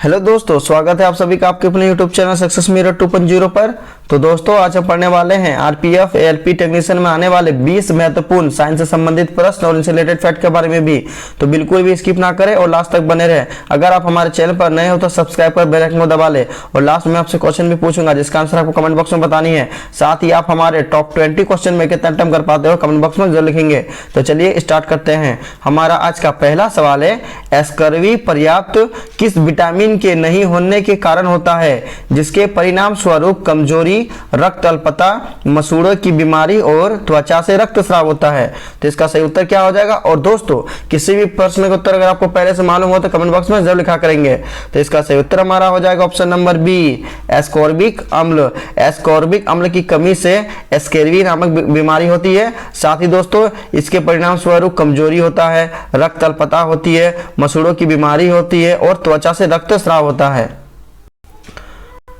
Hello दोस्तों, स्वागत है आप सभी का आपके अपने यूट्यूब चैनल सक्सेस मिरर 2.0 पर। तो दोस्तों आज हम पढ़ने वाले हैं आरपीएफ एएलपी टेक्नीशियन में आने वाले 20 महत्वपूर्ण साइंस से संबंधित प्रश्न और इनसे रिलेटेड फैक्ट के बारे में भी। तो बिल्कुल भी स्किप ना करें और लास्ट तक बने रहे। अगर आप हमारे चैनल पर नए हो तो सब्सक्राइब कर बेल आइकन को दबा ले। और लास्ट में आपसे क्वेश्चन भी पूछूंगा जिसका आंसर आपको कमेंट बॉक्स में बतानी है। साथ ही आप हमारे टॉप 20 क्वेश्चन में कितना अटेम्प्ट कर पाते हो कमेंट बॉक्स में जरूर लिखेंगे। तो चलिए स्टार्ट करते हैं। हमारा आज का पहला सवाल है, स्कर्वी पर्याप्त किस विटामिन के नहीं होने के कारण होता है जिसके परिणाम स्वरूप कमजोरी, रक्त अल्पता, मसूड़ों की बीमारी और त्वचा से रक्तस्राव होता है। तो इसका सही उत्तर क्या हो जाएगा। और दोस्तों किसी भी प्रश्न का उत्तर अगर आपको पहले से मालूम हो तो कमेंट बॉक्स में जरूर लिखा करेंगे। तो इसका सही उत्तर हमारा हो जाएगा ऑप्शन नंबर बी, एस्कॉर्बिक अम्ल। एस्कॉर्बिक अम्ल की कमी से स्कर्वी नामक बीमारी होती है। साथ ही दोस्तों इसके परिणाम स्वरूप कमजोरी होता है, रक्त अल्पता होती है, मसूड़ों की बीमारी होती है और त्वचा से रक्तस्राव होता है।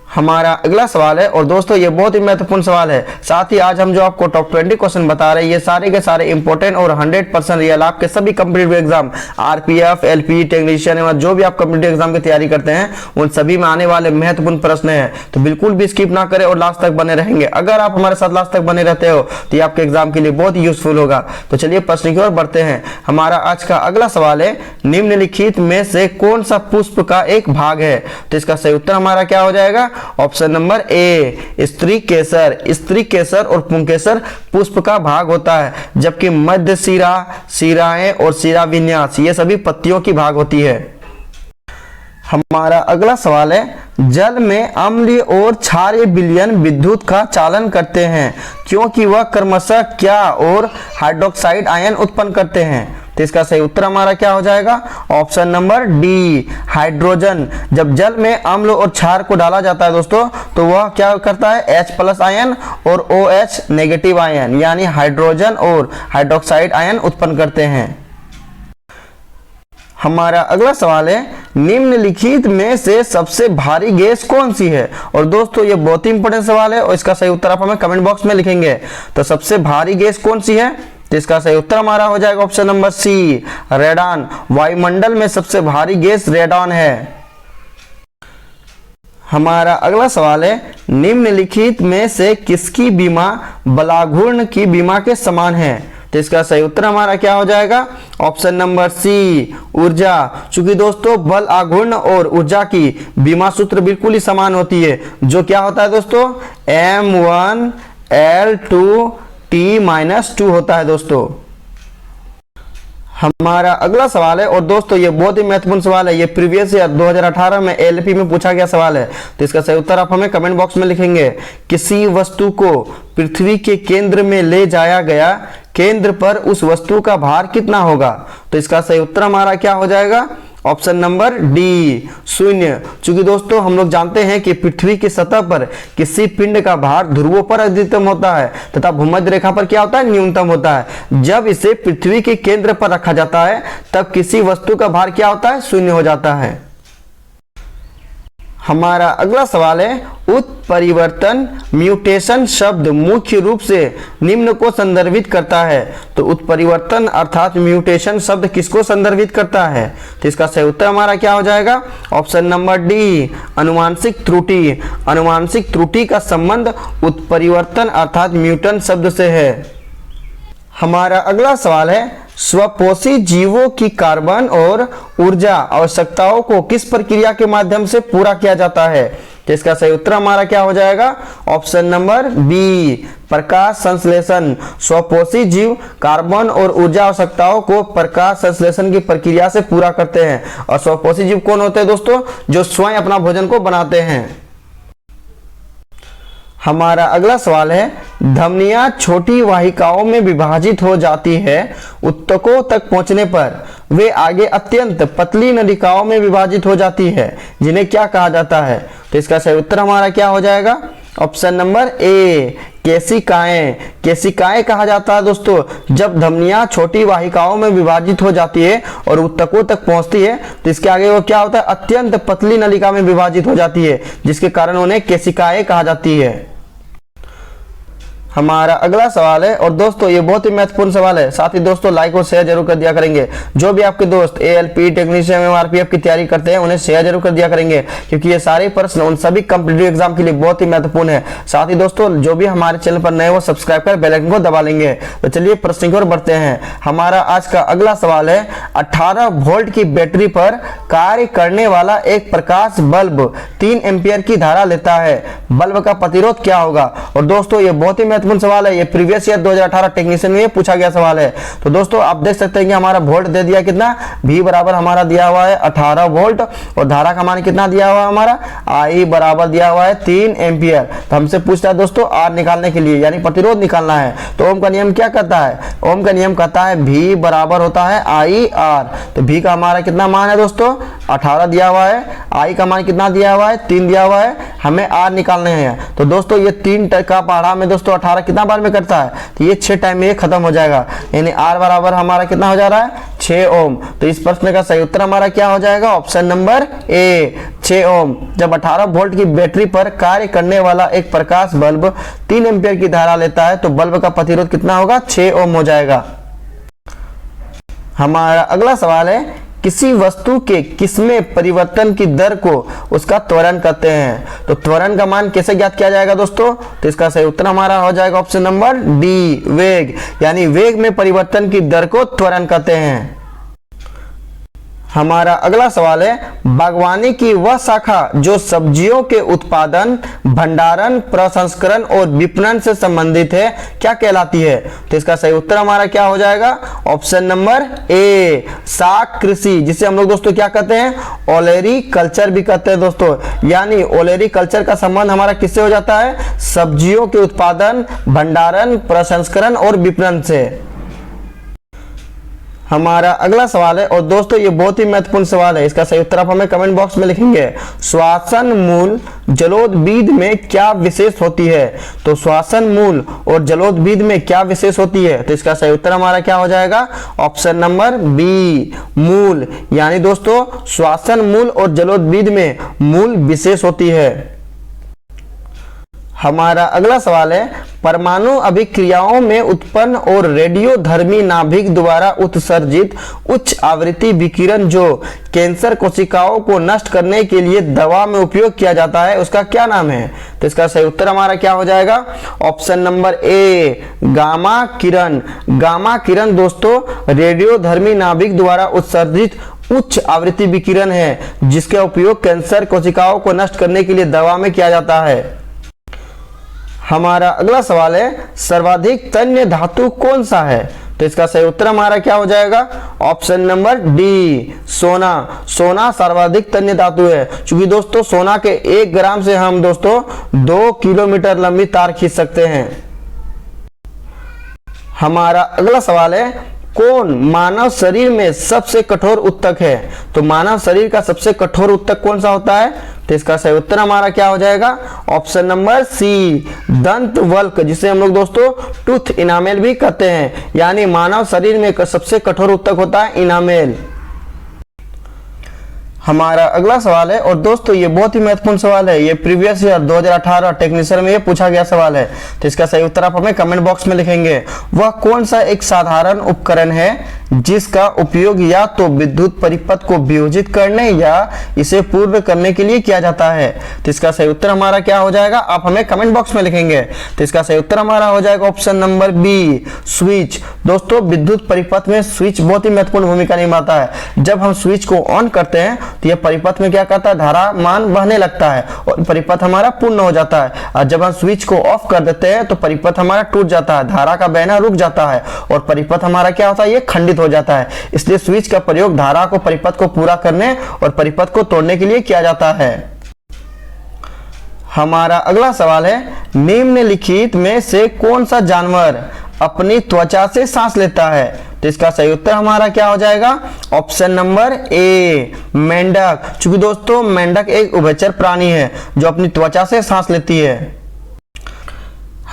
हमारा अगला सवाल है, और दोस्तों ये बहुत ही महत्वपूर्ण सवाल है। साथ ही आज हम जो आपको टॉप 20 क्वेश्चन बता रहे हैं ये सारे के सारे इंपॉर्टेंट और 100% रियल आपके सभी competitive exam RPF LP technician एवं जो भी आप कॉम्पिटिटिव एग्जाम की तैयारी करते हैं उन सभी में आने वाले महत्वपूर्ण प्रश्न हैं। तो बिल्कुल भी स्किप ना करें और लास्ट तक बने रहेंगे। अगर आप हमारे साथ लास्ट तक बने रहते हो तो ये आपके एग्जाम के लिए बहुत ही यूजफुल होगा। तो चलिए प्रश्न की ओर बढ़ते हैं। हमारा आज का अगला सवाल है, निम्नलिखित में से कौन सा पुष्प का एक भाग है। तो इसका सही उत्तर हमारा क्या हो जाएगा। ऑप्शन नंबर ए, स्त्री केसर। स्त्री केसर और पुंकेसर पुष्प का भाग होता है, जबकि मध्य शिरा, शिराएं और शिरा विन्यास ये सभी पत्तियों की भाग होती है। हमारा अगला सवाल है, जल में अम्लीय और क्षारीय विलयन विद्युत का चालन करते हैं क्योंकि वह क्रमशः क्या और हाइड्रोक्साइड आयन उत्पन्न करते हैं। तो इसका सही उत्तर हमारा क्या हो जाएगा। Option number D, hydrogen. जब जल में अम्ल और क्षार को डाला जाता है दोस्तों तो वह क्या करता है, H+ आयन और OH नेगेटिव आयन यानी हाइड्रोजन और हाइड्रोक्साइड आयन उत्पन्न करते हैं। हमारा अगला सवाल है, निम्नलिखित में से सबसे भारी गैस कौन सी है। और दोस्तों ये बहुत ही इंपॉर्टेंट सवाल है और इसका सही उत्तर आप हमें कमेंट बॉक्स में लिखेंगे। तो सबसे भारी गैस कौन सी है, तो इसका सही उत्तर हमारा हो जाएगा ऑप्शन नंबर सी, रेडॉन। वायुमंडल में सबसे भारी गैस रेडॉन है। हमारा अगला सवाल है, निम्नलिखित में से किसकी बीमा बलाघूर्ण की बीमा के समान है। तो इसका सही उत्तर हमारा क्या हो जाएगा। ऑप्शन नंबर सी, ऊर्जा। चूंकि दोस्तों बल आघूर्ण और ऊर्जा की बीमा सूत्र बिल्कुल ही समान होती है, जो क्या होता है दोस्तों, M1L2T-2 होता है दोस्तों। हमारा अगला सवाल है, और दोस्तों ये बहुत ही महत्वपूर्ण सवाल है, ये प्रीवियस ईयर 2018 में एलपी में पूछा गया सवाल है। तो इसका सही उत्तर आप हमें कमेंट बॉक्स में लिखेंगे। किसी वस्तु को पृथ्वी के केंद्र में ले जाया गया, केंद्र पर उस वस्तु का भार कितना होगा। तो इसका सही उत्तर हमारा क्या हो जाएगा। Option number D, 0। चूंकि दोस्तों हम लोग जानते हैं कि पृथ्वी की सतह पर किसी पिंड का भार ध्रुवों पर अधिकतम होता है तथा भूमध्य रेखा पर क्या होता है, न्यूनतम होता है। जब इसे पृथ्वी के केंद्र पर रखा जाता है तब किसी वस्तु का भार क्या होता है, 0 हो जाता है। हमारा अगला सवाल है, उत्परिवर्तन म्यूटेशन शब्द मुख्य रूप से निम्न को संदर्भित करता है। तो उत्परिवर्तन अर्थात म्यूटेशन शब्द किसको संदर्भित करता है। तो इसका सही उत्तर हमारा क्या हो जाएगा। ऑप्शन नंबर डी, अनुवांशिक त्रुटि। अनुवांशिक त्रुटि का संबंध उत्परिवर्तन अर्थात म्यूटेंट शब्द से है। हमारा अगला सवाल है, स्वपोषी जीवों की कार्बन और ऊर्जा आवश्यकताओं को किस प्रक्रिया के माध्यम से पूरा किया जाता है। तो इसका सही उत्तर हमारा क्या हो जाएगा। ऑप्शन नंबर बी, प्रकाश संश्लेषण। स्वपोषी जीव कार्बन और ऊर्जा आवश्यकताओं को प्रकाश संश्लेषण की प्रक्रिया से पूरा करते हैं। और स्वपोषी जीव कौन होते हैं दोस्तों, जो स्वयं अपना भोजन को बनाते हैं। हमारा अगला सवाल है, धमनियां छोटी वाहिकाओं में विभाजित हो जाती है, उत्तकों तक पहुंचने पर वे आगे अत्यंत पतली नलिकाओं में विभाजित हो जाती है, जिन्हें क्या कहा जाता है। तो इसका सही उत्तर हमारा क्या हो जाएगा। ऑप्शन नंबर ए, केशिकाएं। केशिकाएं कहा जाता है दोस्तों जब धमनियां छोटी वाहिकाओं में विभाजित हो जाती है और उत्तकों तक पहुंचती है तो इसके आगे वो क्या होता है, अत्यंत पतली नलिका में विभाजित हो जाती है, जिसके कारण उन्हें केशिकाएं कहा जाती है। हमारा अगला सवाल है और दोस्तों ये बहुत ही महत्वपूर्ण सवाल है, साथ ही दोस्तों लाइक और शेयर जरूर कर दिया करेंगे। जो भी आपके दोस्त एएलपी टेक्नीशियन एमआरपीएफ की तैयारी करते हैं उन्हें शेयर जरूर कर दिया करेंगे, क्योंकि ये सारे प्रश्न उन सभी कॉम्पिटिटिव एग्जाम के लिए बहुत ही महत्वपूर्ण है। साथ ही दोस्तों जो भी हमारे चैनल पर नए वो सब्सक्राइब कर बेल आइकन को दबा लेंगे। तो चलिए प्रश्न की ओर बढ़ते हैं। हमारा आज का अगला सवाल है 18 वोल्ट की बैटरी पर कार्य करने वाला एक प्रकाश बल्ब 3 एम्पियर की धारा लेता है, बल्ब का प्रतिरोध क्या होगा। और दोस्तों ये बहुत ही महत्वपूर्ण सवाल है, ये प्रीवियस ईयर 2018 टेक्नीशियन में पूछा गया सवाल है। तो दोस्तों आप देख सकते हैं कि हमारा वोल्ट दे दिया कितना, V बराबर हमारा दिया हुआ है 18 वोल्ट और धारा का मान कितना दिया हुआ है हमारा, I बराबर दिया हुआ है 3 एम्पियर। तो हमसे पूछता है दोस्तों R निकालने के लिए यानी प्रतिरोध निकालना है। तो ओम का नियम क्या कहता है, ओम का नियम कहता है V बराबर होता है IR। तो V का हमारा कितना मान है दोस्तों 18 दिया हुआ है, I का मान कितना दिया हुआ है 3 दिया हुआ है, हमें R निकालने हैं। तो दोस्तों ये 3 का पहाड़ा में दोस्तों 18 कितना बार में करता है, तो ये 6 टाइम में ये खत्म हो जाएगा, यानी R बराबर हमारा कितना हो जा रहा है 6 ओम। तो इस प्रश्न का सही उत्तर हमारा क्या हो जाएगा, ऑप्शन नंबर ए 6 ओम। जब 18 वोल्ट की बैटरी पर कार्य करने वाला एक प्रकाश बल्ब 3 एम्पियर की धारा लेता है तो बल्ब का प्रतिरोध कितना होगा 6 ओम हो जाएगा। हमारा अगला सवाल है किसी वस्तु के किसमें परिवर्तन की दर को उसका त्वरण कहते हैं। तो त्वरण का मान कैसे ज्ञात किया जाएगा दोस्तों, तो इसका सही उत्तर हमारा हो जाएगा ऑप्शन नंबर डी वेग, यानी वेग में परिवर्तन की दर को त्वरण कहते हैं। हमारा अगला सवाल है बागवानी की वह शाखा जो सब्जियों के उत्पादन, भंडारण, प्रसंस्करण और विपणन से संबंधित है क्या कहलाती है। तो इसका सही उत्तर हमारा क्या हो जाएगा, ऑप्शन नंबर ए शाक कृषि, जिसे हम लोग दोस्तों क्या कहते हैं ओलेरी कल्चर भी कहते हैं दोस्तों। यानी ओलेरी कल्चर का संबंध हमारा किससे हो जाता है, सब्जियों के उत्पादन, भंडारण, प्रसंस्करण और विपणन से। हमारा अगला सवाल है और दोस्तों ये बहुत ही महत्वपूर्ण सवाल है, इसका सही उत्तर आप हमें कमेंट बॉक्स में लिखेंगे। श्वासन मूल जलोदबीज में क्या विशेष होती है। तो श्वासन मूल और जलोदबीज में क्या विशेष होती है, तो इसका सही उत्तर हमारा क्या हो जाएगा, ऑप्शन नंबर बी मूल, यानी दोस्तों श्वासन मूल और जलोदबीज में मूल विशेष होती है। हमारा अगला सवाल है परमाणु अभिक्रियाओं में उत्पन्न और रेडियोधर्मी नाभिक द्वारा उत्सर्जित उच्च आवृत्ति विकिरण जो कैंसर कोशिकाओं को नष्ट करने के लिए दवा में उपयोग किया जाता है उसका क्या नाम है। तो इसका सही उत्तर हमारा क्या हो जाएगा, ऑप्शन नंबर ए गामा किरण। गामा किरण दोस्तों रेडियोधर्मी नाभिक द्वारा उत्सर्जित उच्च आवृत्ति विकिरण है जिसका उपयोग कैंसर कोशिकाओं को नष्ट करने के लिए दवा में किया जाता है। हमारा अगला सवाल है सर्वाधिक तन्य धातु कौन सा है। तो इसका सही उत्तर हमारा क्या हो जाएगा, ऑप्शन नंबर डी सोना। सोना सर्वाधिक तन्य धातु है, क्योंकि दोस्तों सोना के 1 ग्राम से हम दोस्तों 2 किलोमीटर लंबी तार खींच सकते हैं। हमारा अगला सवाल है कौन मानव शरीर में सबसे कठोर ऊतक है। तो मानव शरीर का सबसे कठोर ऊतक कौन सा होता है, तो इसका सही उत्तर हमारा क्या हो जाएगा, ऑप्शन नंबर सी दंत वल्क, जिसे हम लोग दोस्तों टूथ इनामेल भी कहते हैं। यानी मानव शरीर में सबसे कठोर ऊतक होता है इनामेल। हमारा अगला सवाल है और दोस्तों ये बहुत ही महत्वपूर्ण सवाल है, ये प्रीवियस ईयर 2018 टेक्नीशियन में ये पूछा गया सवाल है। तो इसका सही उत्तर आप हमें कमेंट बॉक्स में लिखेंगे। वह कौन सा एक साधारण उपकरण है जिसका उपयोग या तो विद्युत परिपथ को वियोजित करने या इसे पूर्ण करने के लिए किया जाता है। तो इसका सही उत्तर हमारा क्या हो जाएगा, आप हमें कमेंट बॉक्स में लिखेंगे। तो इसका सही उत्तर हमारा हो जाएगा ऑप्शन नंबर बी स्विच। दोस्तों विद्युत परिपथ में स्विच बहुत ही महत्वपूर्ण भूमिका निभाता है। जब हम स्विच को ऑन करते हैं तो यह परिपथ में क्या करता है, धारा मान बहने लगता है और परिपथ हमारा पूर्ण हो जाता है। और जब हम स्विच को ऑफ कर देते हैं तो परिपथ हमारा टूट जाता है, धारा का बहना रुक जाता है और परिपथ हमारा क्या होता है, ये खंडित हो जाता है। इसलिए स्विच का प्रयोग धारा को परिपथ को पूरा करने और परिपथ को तोड़ने के लिए किया जाता है। हमारा अगला सवाल है निम्नलिखित में से कौन सा जानवर अपनी त्वचा से सांस लेता है। तो इसका सही उत्तर हमारा क्या हो जाएगा, ऑप्शन नंबर ए मेंढक। चूंकि दोस्तों मेंढक एक उभयचर प्राणी है जो अपनी त्वचा से सांस लेती है।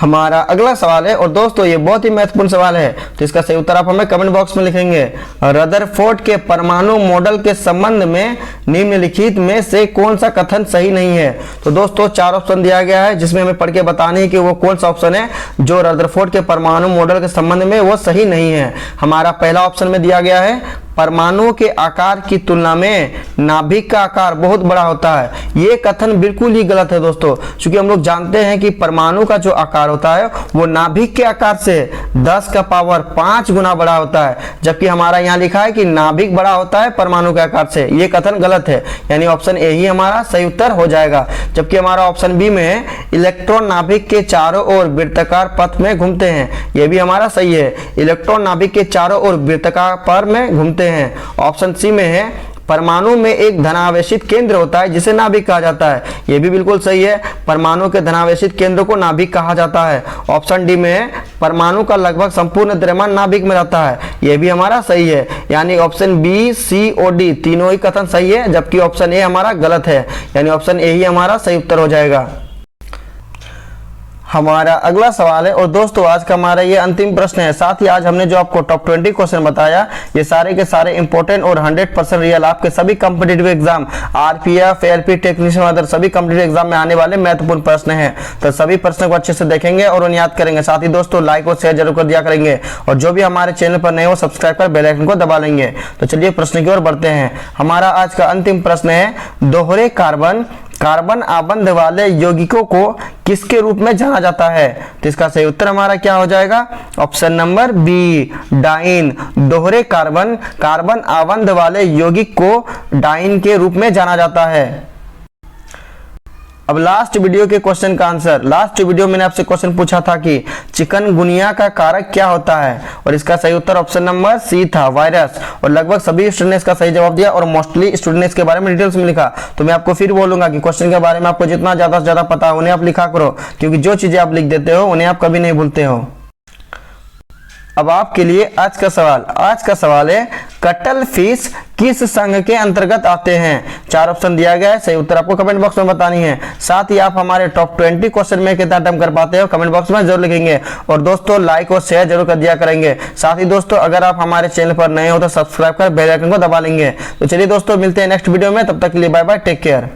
हमारा अगला सवाल है और दोस्तों ये बहुत ही महत्वपूर्ण सवाल है, तो इसका सही उत्तर आप हमें कमेंट बॉक्स में लिखेंगे। रदरफोर्ड के परमाणु मॉडल के संबंध में निम्नलिखित में से कौन सा कथन सही नहीं है। तो दोस्तों 4 ऑप्शन दिया गया है जिसमें हमें पढ़ के बताने है कि वो कौन सा ऑप्शन है जो रदरफोर्ड के परमाणु मॉडल के संबंध में वो सही नहीं है। हमारा पहला ऑप्शन में दिया गया है परमाणुओं के आकार की तुलना में नाभिक का आकार बहुत बड़ा होता है। ये कथन बिल्कुल ही गलत है दोस्तों, क्योंकि हम लोग जानते हैं कि परमाणु का जो आकार होता है वो नाभिक के आकार से 10 का पावर 5 गुना बड़ा होता है, जबकि हमारा यहाँ लिखा है कि नाभिक बड़ा होता है परमाणु के आकार से। ये कथन गलत है, यानी ऑप्शन ए ही हमारा सही उत्तर हो जाएगा। जबकि हमारा ऑप्शन बी में है इलेक्ट्रॉन नाभिक के चारों ओर वृत्ताकार पथ में घूमते हैं, ये भी हमारा सही है। इलेक्ट्रॉन नाभिक के चारों ओर वृत्ताकार पथ में घूमते हैं। ऑप्शन सी में है परमाणु में एक धनावेशित केंद्र होता है जिसे नाभिक कहा जाता है, यह भी बिल्कुल सही है। परमाणु के धनावेशित केंद्र को नाभिक कहा जाता है। ऑप्शन डी में है परमाणु का लगभग संपूर्ण द्रव्यमान नाभिक में रहता है, यह भी हमारा सही है। यानी ऑप्शन बी, सी और डी तीनों ही कथन सही है, जबकि ऑप्शन ए हमारा गलत है, यानी ऑप्शन ए ही हमारा सही उत्तर हो जाएगा। हमारा अगला सवाल है और दोस्तों आज का हमारा ये अंतिम प्रश्न है। साथ ही आज हमने जो आपको टॉप 20 क्वेश्चन बताया ये सारे के सारे इंपॉर्टेंट और 100% रियल आपके सभी competitive exam RPF, LP, technician other सभी कॉम्पिटिटिव एग्जाम में आने वाले महत्वपूर्ण प्रश्न हैं। तो सभी प्रश्नों को अच्छे से देखेंगे और उन्हें याद करेंगे। साथ ही दोस्तों लाइक और शेयर जरूर कर दिया करेंगे और जो भी हमारे चैनल पर नए हो सब्सक्राइब कर बेल आइकन को दबा लेंगे। तो चलिए प्रश्न की ओर बढ़ते हैं। हमारा आज का अंतिम प्रश्न है दोहरे कार्बन आबंध वाले यौगिकों को किसके रूप में जाना जाता है। तो इसका सही उत्तर हमारा क्या हो जाएगा, ऑप्शन नंबर बी डाइन। दोहरे कार्बन आबंध वाले यौगिक को डाइन के रूप में जाना जाता है। अब लास्ट वीडियो के क्वेश्चन का आंसर। लास्ट वीडियो मैंने आपसे क्वेश्चन पूछा था कि चिकनगुनिया का कारक क्या होता है और इसका सही उत्तर ऑप्शन नंबर सी था, वायरस। और लगभग सभी स्टूडेंट्स का सही जवाब दिया और मोस्टली स्टूडेंट्स के बारे में डिटेल्स में लिखा। तो मैं आपको फिर बोलूंगा कि क्वेश्चन के बारे में आपको जितना ज्यादा से ज्यादा पता है उन्हें आप लिखा करो, क्योंकि जो चीजें आप लिख देते हो उन्हें आप कभी नहीं भूलते हो। अब आपके लिए आज का सवाल है कटल फिश किस संघ के अंतर्गत आते हैं। 4 ऑप्शन दिया गया है, सही उत्तर आपको कमेंट बॉक्स में बतानी है। साथ ही आप हमारे टॉप 20 क्वेश्चन में कितना अटेम्प्ट कर पाते हो कमेंट बॉक्स में जरूर लिखेंगे और दोस्तों लाइक और शेयर जरूर कर दिया करेंगे। साथ ही दोस्तों अगर आप हमारे चैनल पर नए हो तो सब्सक्राइब कर बेल आइकन को दबा लेंगे। तो चलिए दोस्तों मिलते हैं नेक्स्ट वीडियो में, तब तक के लिए बाय बाय, टेक केयर।